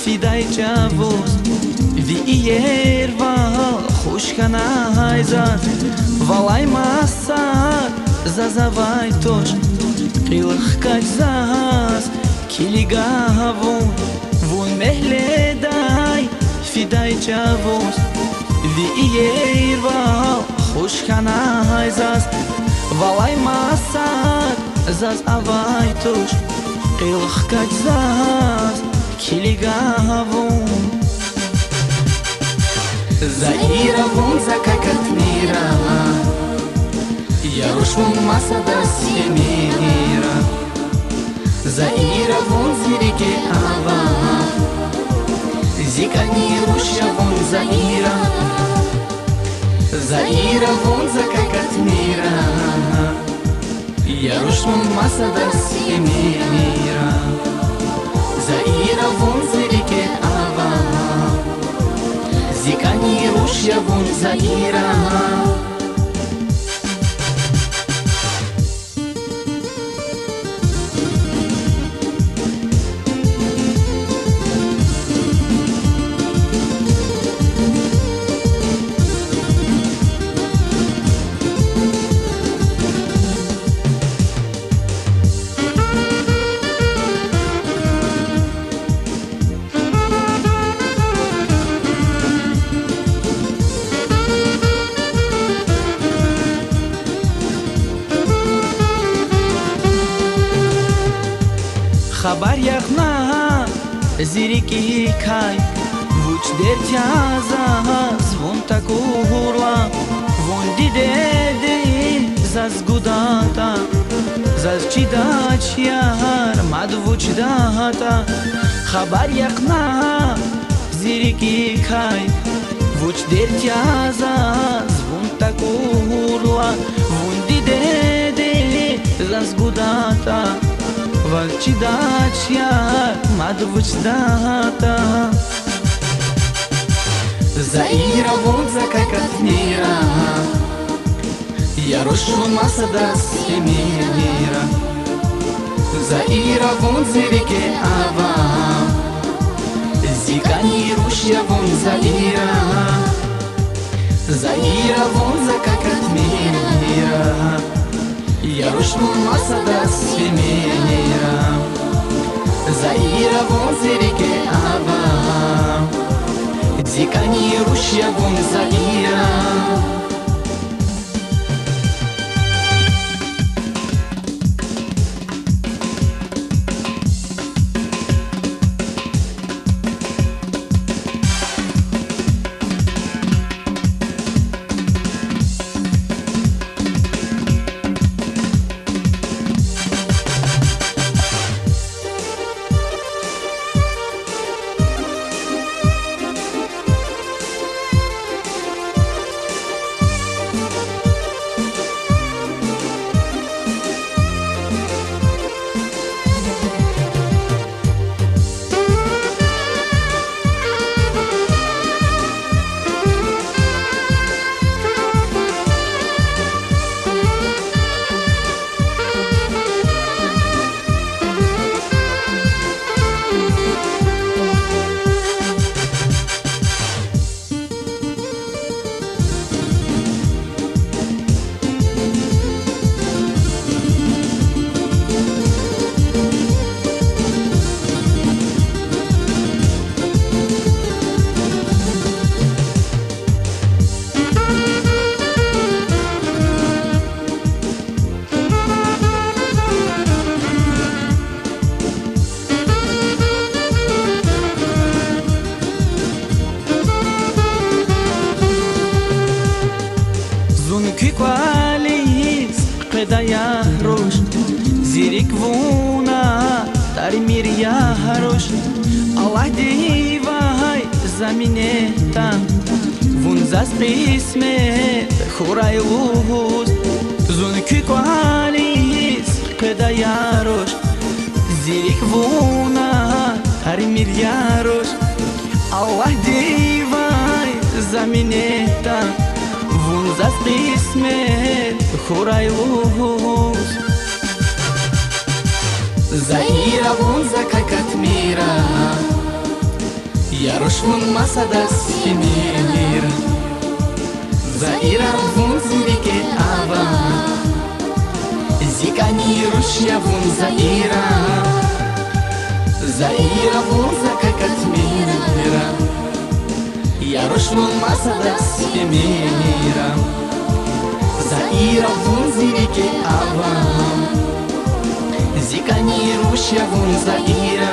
فدای چاوز ویر و خوشکنای زاد والای مسار زازوای توش قیلخ کج زاز کلیگاوون وون مهلدای فدای چاوز ویر و خوشکنای زاد والای مسار زاز اوای توش قیلخ کج زاز کلیگاوون Заира вон за какат мира Я рушвун маса да семира Заира вон зирике ава Зика не рушя вон Заира Заира вон за какат мира Я рушвун маса да семира Заира вон зирике ава Зикани рушья вон Заира خبر яхна зирики кай вуч дертяза звон таку гурла вон дидеди заз гудата заз чидач яр мадвуч дата خبر яхна зирики кай вуч дертяза звон таку гурла вон дидеди заз гудата Вальчидачья мадвучдата Заира вон за какат мира Я рушу масада семира Заира вон зирике ава Зикани рушья вон Заира Заира вон за какат мира Я рушу масада семира Заира вон зирике ава Зикани рушья вон Заира Квалис педая рош зирик вуна таримир я рош Аллах дивай заминетан вун зас присме хурай луз зун квалис педая рош зирик вуна таримир я рош Аллах дивай заминетан вун зас присме хурай луз Заира вон за какат мира Iarăși un masa da simira Zaira vun zirike ava Zikani rushya vun Zaira Zaira vun zakakat mira Iarăși un masa da simira Zaira vun zirike ava Zikani rushya vun Zaira